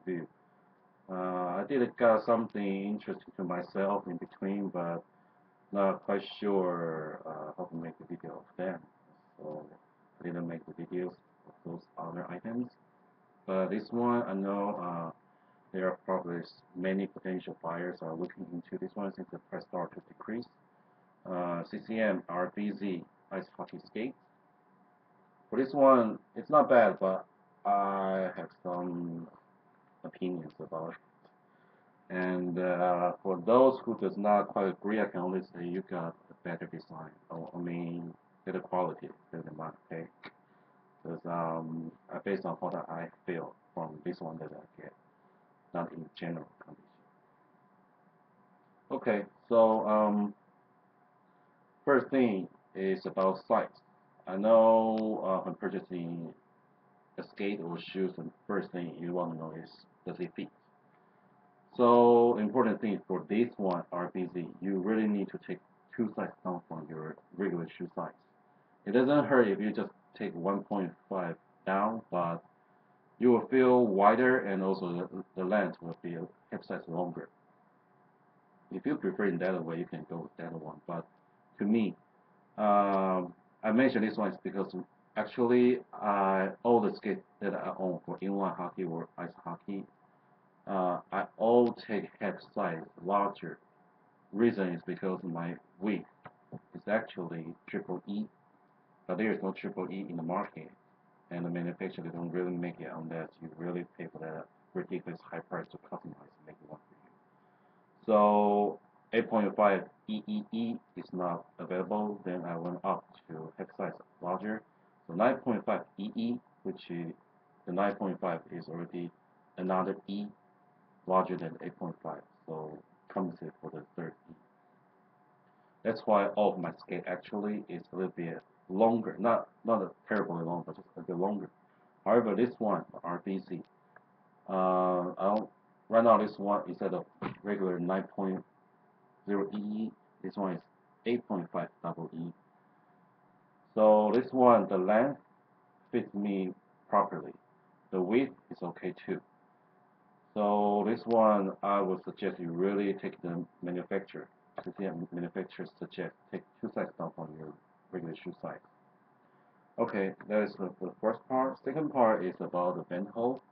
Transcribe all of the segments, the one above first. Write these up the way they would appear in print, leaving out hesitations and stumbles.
review. I did got something interesting to myself in between, but not quite sure how to make the video of them. So I didn't make the videos of those other items. But this one, I know there are probably many potential buyers are looking into this one since the price started to decrease. CCM RBZ ice hockey skate. For this one, it's not bad, but I have some opinions about it. And for those who does not quite agree, I can only say you got a better design. I mean, better quality than mine. Okay, because based on what I feel from this one that I get, not in general condition. Okay, so first thing is about size. I know when purchasing a skate or shoes, the first thing you want to know is does it fit. So important thing for this one RBZ, you really need to take two sizes down from your regular shoe size. It doesn't hurt if you just take 1.5 down, but you will feel wider and also the length will be a hip size longer. If you prefer in that way, you can go with that one. But to me, I mentioned this one is because actually all the skates that I own for inline hockey or ice hockey, I all take head size larger. Reason is because my width is actually triple E, but there is no triple E in the market, and the manufacturer don't really make it unless you really pay for that ridiculous high price to customize and make one for you. So 8.5 EEE is not available. Then I went up to head size larger. So 9.5 EE, which is the 9.5 is already another E larger than 8.5. So compensate for the third E. That's why all of my skate actually is a little bit longer. Not a terribly long, but just a bit longer. However, this one RBC, right now this one instead of regular 9.0 EE, this one is 8.5 double E. So this one, the length fits me properly. The width is okay too. So this one, I would suggest you really take the manufacturer. CCM manufacturer suggest take two sizes down from your regular shoe size. Okay, that is the first part. Second part is about the vent hole.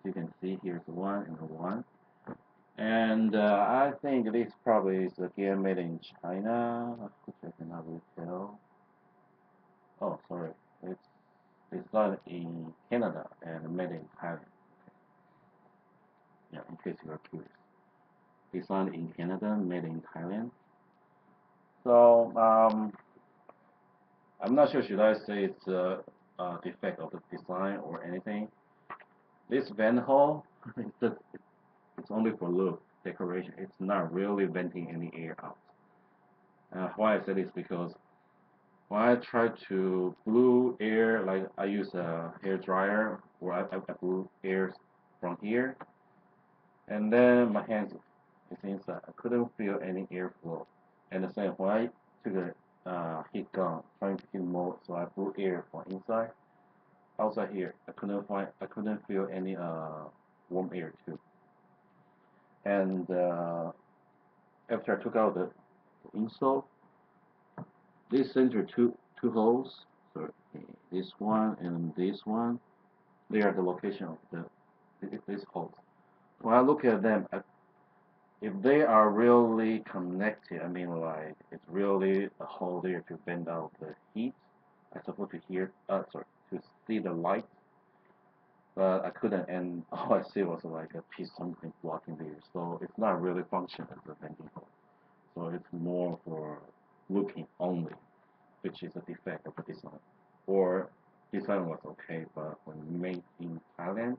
You can see here's the one and the one. And I think this probably is again made in China, which I cannot really tell. Oh, sorry, it's designed in Canada and made in Thailand. Yeah, in case you are curious. Designed in Canada, made in Thailand. So I'm not sure should I say it's a defect of the design or anything. This vent hole, it's only for look, decoration. It's not really venting any air out. Why I say this because when I try to blow air, like I use a hair dryer, or I blew air from here, and then my hands is inside. I couldn't feel any airflow. And the same when I took a heat gun trying to heat mold, so I blew air from inside. Outside here, I couldn't feel any warm air too. And after I took out the insole, this center two holes, so this one and this one, they are the location of this holes. When I look at them, if they are really connected, I mean like it's really a hole there to bend out the heat. I supposed to hear, sorry, to see the light, but I couldn't, and all I see was like a piece something blocking there. So it's not really functional as a venting hole. So it's more for looking only, which is a defect of the design. Or design was okay, but when made in Thailand,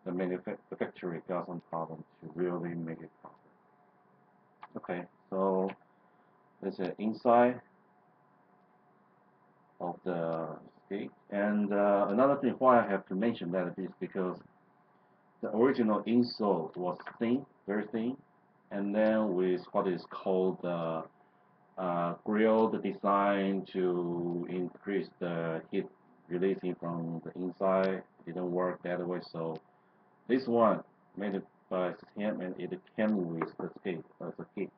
the factory got some problem to really make it proper. Okay, so there's an inside of the skate, and another thing why I have to mention that is because the original insole was thin, very thin, and then with what is called the grilled design to increase the heat releasing from the inside. It didn't work that way, so This one made by CCM, and it came with the skate as a kit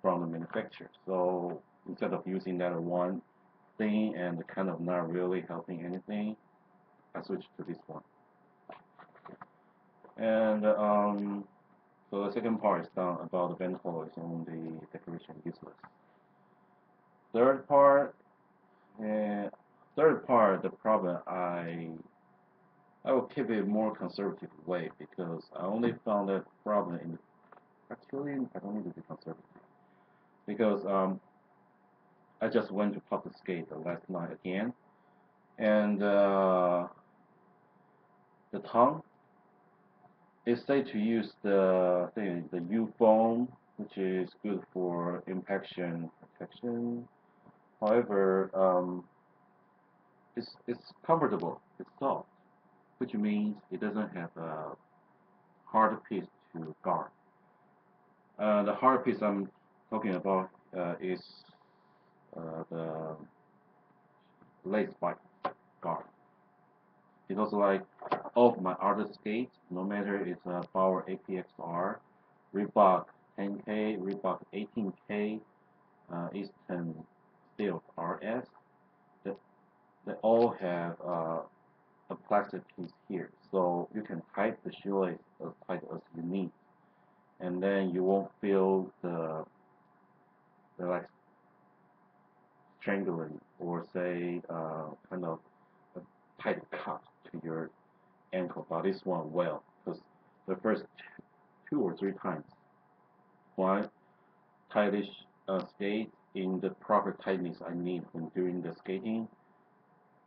from the manufacturer. So instead of using that one thing and kind of not really helping anything, I switched to this one. And so the second part is done about the vent hole is only decoration useless. Third part, uh, the problem I will keep it more conservative way because I only found that problem in actually I don't need to be conservative because I just went to public skate the last night again and the tongue is said to use the thing the U foam which is good for impaction protection. However, it's comfortable, it's soft, which means it doesn't have a hard piece to guard. The hard piece I'm talking about is the lace spike guard. Because like all of my other skates, no matter it's a Bauer APXR, Reebok 10K, Reebok 18K, Eastern Steel RS, they, they all have a plastic piece here. So you can tight the shoelace as tight as you need. And then you won't feel the like strangling or say kind of a tight cut to your ankle. But this one well, because the first two or three times one tightish skate in the proper tightness I need when doing the skating.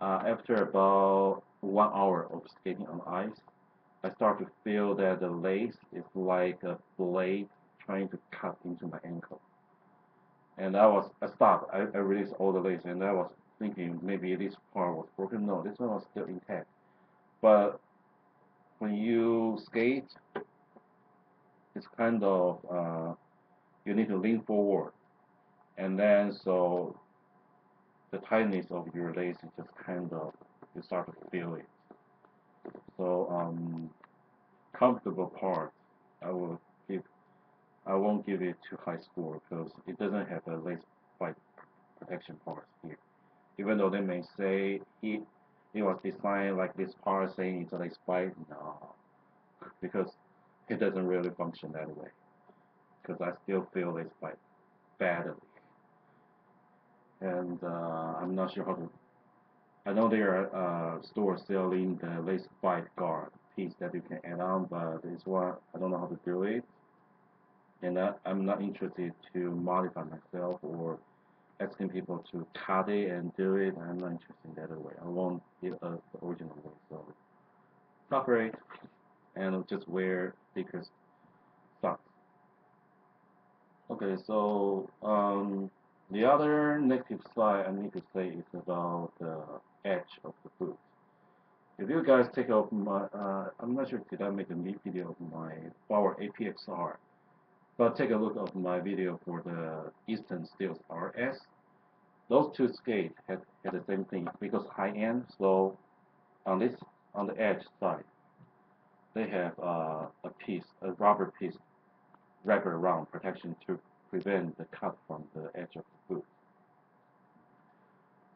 After about 1 hour of skating on ice, I start to feel that the lace is like a blade trying to cut into my ankle. And I stopped. I released all the lace, and I was thinking maybe this part was broken. No, this one was still intact. But when you skate, it's kind of you need to lean forward, and then so the tightness of your lace is just kind of you start to feel it. So comfortable part, I will give I won't give it too high score because it doesn't have a lace spike protection part here. Even though they may say it was designed like this part saying it's a lace spike, no, because it doesn't really function that way. Because I still feel lace spike badly, and I'm not sure how to. I know there are stores selling the lace spike guard piece that you can add on, but this one I don't know how to do it, and I'm not interested to modify myself or asking people to cut it and do it. I'm not interested in that way. I want it the original way. So separate and just wear thicker socks. Okay, so the other negative side I need to say is about the edge of the boot. If you guys take off my, I'm not sure did I make a neat video of my Power APXR, but take a look of my video for the Eastern Steels RS. Those two skates had the same thing because high end. So on this on the edge side, they have a rubber piece wrapped around protection to prevent the cut from the edge of the boot.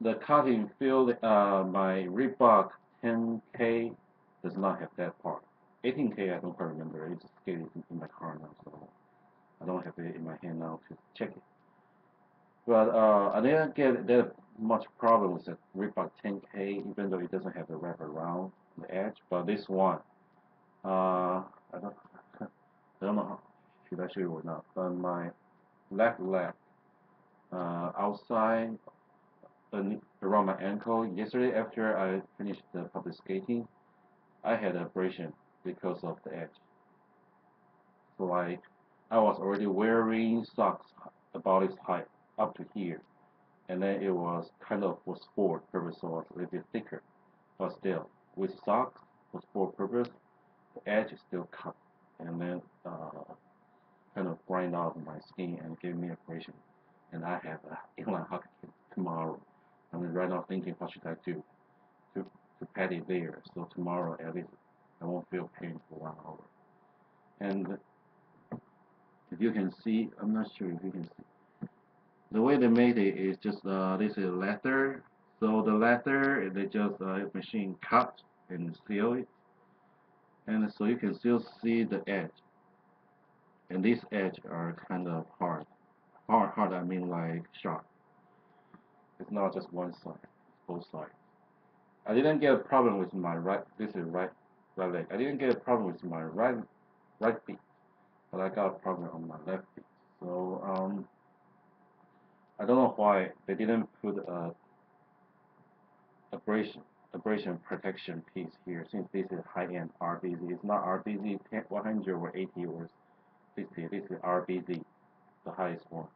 The cutting field, my Reebok 10K does not have that part. 18K I don't quite remember. It's skated in my car now, so I don't have it in my hand now to check it. But I didn't get that much problem with the Reebok 10K, even though it doesn't have the wrap around the edge. But this one, I don't, I don't know how, should I show you or not. But my left leg, outside, around my ankle. Yesterday, after I finished the public skating, I had an abrasion because of the edge. So like, I was already wearing socks about this height up to here, and then it was kind of for sport purpose, so it was a little bit thicker. But still, with socks for sport purpose, the edge is still cut, and then kind of grind out my skin and give me abrasion. And I have an inline hockey tomorrow. I'm right now thinking what should I do to pat it there, so tomorrow at least I won't feel feel pain for 1 hour. And if you can see, I'm not sure if you can see. The way they made it is just this is leather. So the leather they just machine cut and seal it, and so you can still see the edge. And these edge are kind of hard. Hard. I mean like sharp. It's not just one side. It's both sides. I didn't get a problem with my right. This is right leg. I didn't get a problem with my right feet, but I got a problem on my left feet. So I don't know why they didn't put a abrasion protection piece here, since this is high-end RBZ. It's not RBZ 100 or 80 or 60. This is RBZ, the highest one,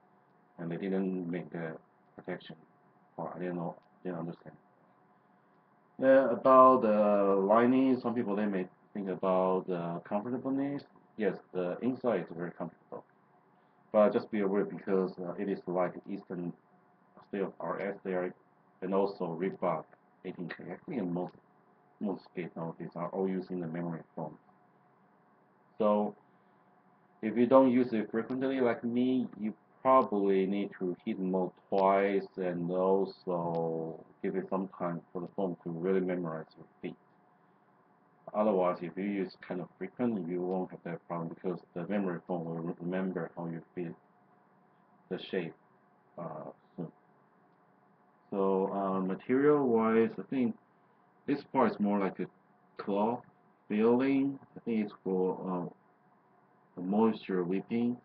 and they didn't make the protection part. I didn't know, didn't understand. About the lining, some people they may think about the comfortableness. Yes, the inside is very comfortable, but just be aware because it is like Eastern steel RS there, and also Reebok 18K. I think most skates nowadays are all using the memory foam. So if you don't use it frequently like me, you probably need to heat mode twice and also give it some time for the foam to really memorize your feet. Otherwise, if you use kind of frequent, you won't have that problem because the memory foam will remember how you feel the shape soon. So material wise, I think this part is more like a cloth feeling. I think it's for moisture whipping,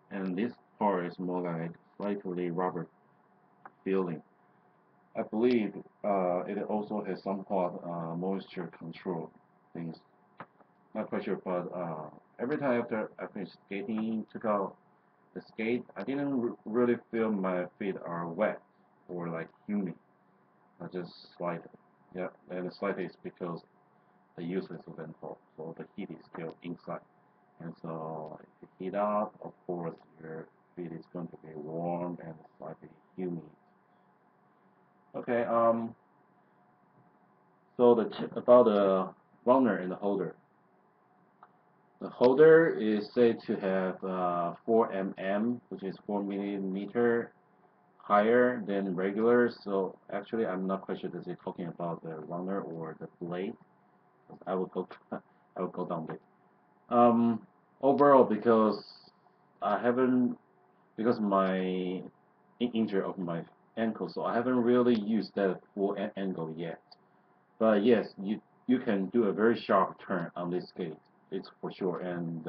and this part is more like slightly rubber feeling. I believe it also has some part moisture control things. Not quite sure, but every time after I finished skating, took out the skate, I didn't really feel my feet are wet or like humid. I just slide. Yeah, and the slide is because the use is ventral, so the heat is still inside. And so if you heat up, of course, your feet is going to be warm and slightly humid. Okay, so about the runner and the holder. The holder is said to have 4 mm, which is 4 millimeter higher than regular. So actually, I'm not quite sure that they're talking about the runner or the blade. I will go, I will go down there. Overall, because I haven't, because my injury of my ankle, so I haven't really used that full angle yet. But yes, you can do a very sharp turn on this skate. It's for sure. And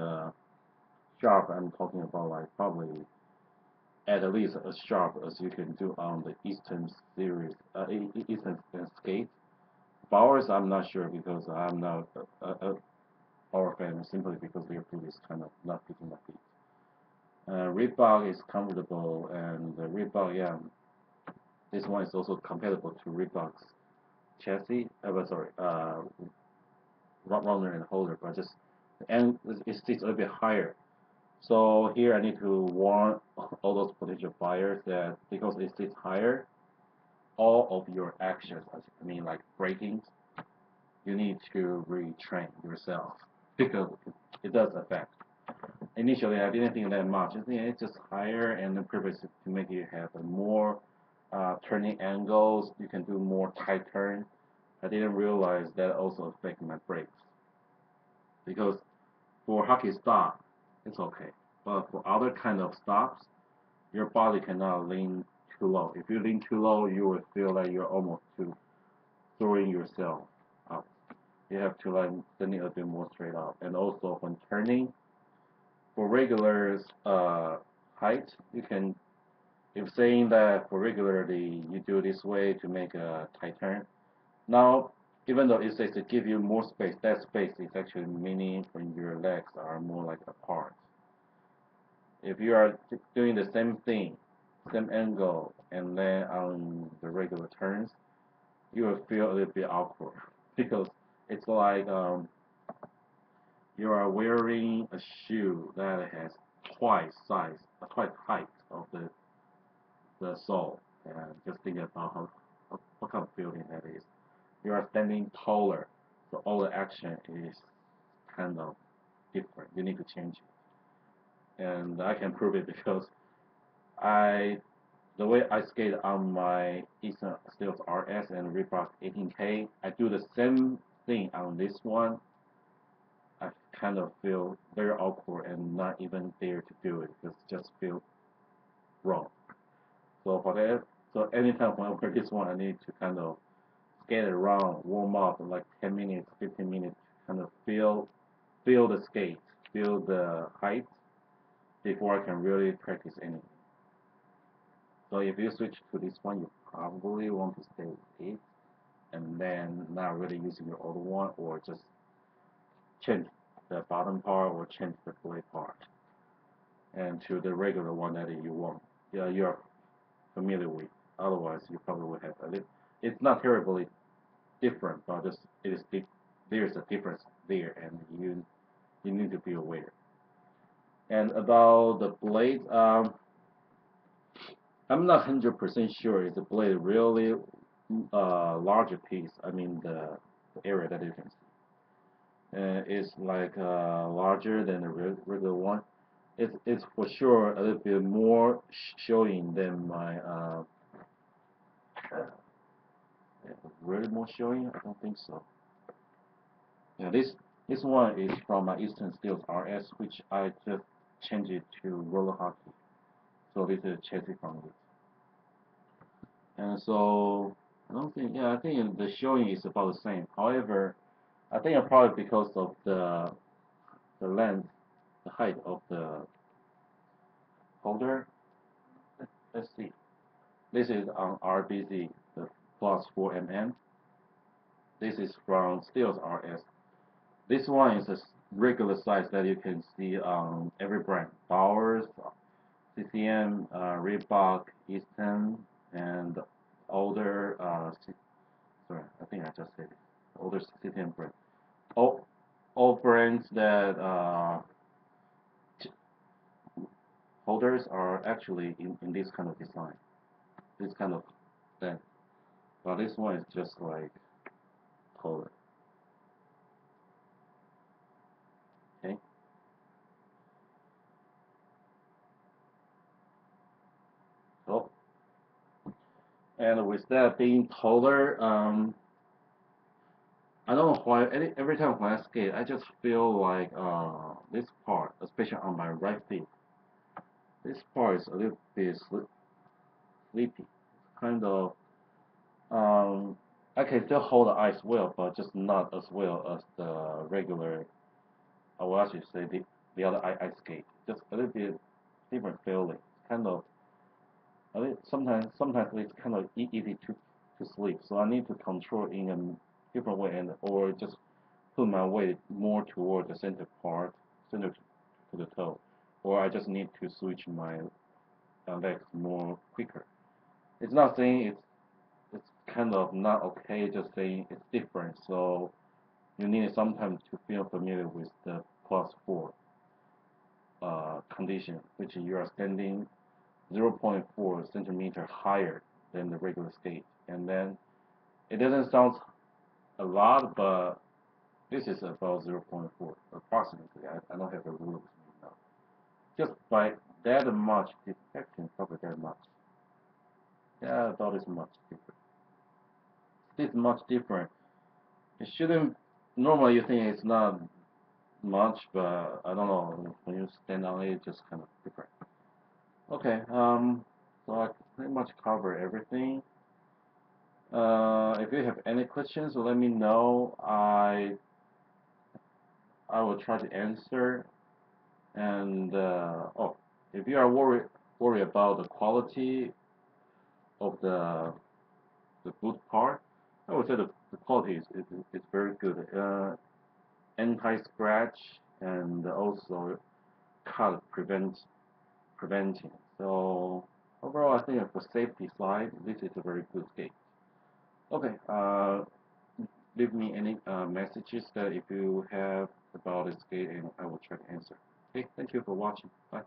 sharp, I'm talking about like probably at least as sharp as you can do on the Eastern series, Eastern skate. Bowers, I'm not sure because I'm not a Power fan simply because their food is kind of not fitting my feet. Reebok is comfortable, and the Reebok, yeah, this one is also compatible to Reebok's chassis. But sorry, runner and holder, but just and it sits a little bit higher. So here I need to warn all those potential buyers that because it sits higher, all of your actions, I mean like braking, you need to retrain yourself because it does affect. Initially, I didn't think that much. I think it's just higher and the purpose is to make you have a more turning angles. You can do more tight turns. I didn't realize that also affects my brakes because for hockey stop, it's okay. But for other kind of stops, your body cannot lean too low. If you lean too low, you will feel like you're almost to throwing yourself up. You have to like send it a bit more straight up. And also when turning, for regular height, you can, if saying that for regularly you do this way to make a tight turn. Now, even though it says to give you more space, that space is actually meaning when your legs are more like apart. If you are doing the same thing, same angle, and then on the regular turns, you will feel a little bit awkward because it's like you are wearing a shoe that has twice height of the sole. And just think about how what kind of feeling that is. You are standing taller, So all the action is kind of different. You need to change it, and I can prove it because I the way I skate on my Eastern Steels RS and Reebok 18K, I do the same thing on this one. I kind of feel very awkward and not even dare to do it because it just feel wrong. So for that, so anytime when I wear this one, I need to kind of skate around, warm up like 10 minutes, 15 minutes, kind of feel the skate, feel the height before I can really practice anything. So if you switch to this one, you probably want to stay with it and then not really using your old one or just change the bottom part or change the blade part and to the regular one that you want. Yeah, you're familiar with. Otherwise, you probably would have a little. It's not terribly different, but just it is there's a difference there, and you need to be aware. And about the blade, I'm not 100% sure is the blade really larger piece. I mean the area that you can see is like larger than the regular one. It's for sure a little bit more showing than my really more showing. I don't think so. Yeah, this one is from my Eastern Steels RS, which I just changed it to roller hockey. So this is chassis from it. And so I don't think, yeah, I think the showing is about the same. However, I think probably because of the length, the height of the holder. Let's see. This is on RBZ, the plus 4 mm. This is from Steels RS. This one is a regular size that you can see on every brand. Bowers, CCM, Reebok, Easton, and older, sorry, I think I just said it. Older CCM brand. All brands that holders are actually in this kind of design, this kind of thing. But this one is just like holder. Okay. So, and with that being taller, I don't know why. Every time when I skate, I just feel like this part, especially on my right feet, this part is a little bit sleepy. Kind of, I can still hold the ice well, but just not as well as the regular. I will actually say the other ice skate. Just a little bit different feeling. Kind of, sometimes it's kind of easy to sleep. So I need to control in a different way, and or just put my weight more toward the center part, center to the toe, or I just need to switch my legs more quicker. It's not saying it's kind of not okay, just saying it's different. So you need sometimes to feel familiar with the plus 4 condition, which you are standing 0.4 centimeter higher than the regular skate, and then it doesn't sound a lot, but this is about 0.4 approximately. I don't have a rule with me now. Just by that much deflection, probably that much. Yeah, about this much different. This much different. It shouldn't. Normally, you think it's not much, but I don't know. When you stand on it, it's just kind of different. Okay. So I pretty much cover everything. If you have any questions, let me know. I will try to answer. And oh, if you are worried about the quality of the boot part, I would say the quality is very good. Anti-scratch and also cut preventing. So overall, I think for safety side, this is a very good skate. Okay. Leave me any messages that if you have about this skate, and I will try to answer. Okay. Thank you for watching. Bye.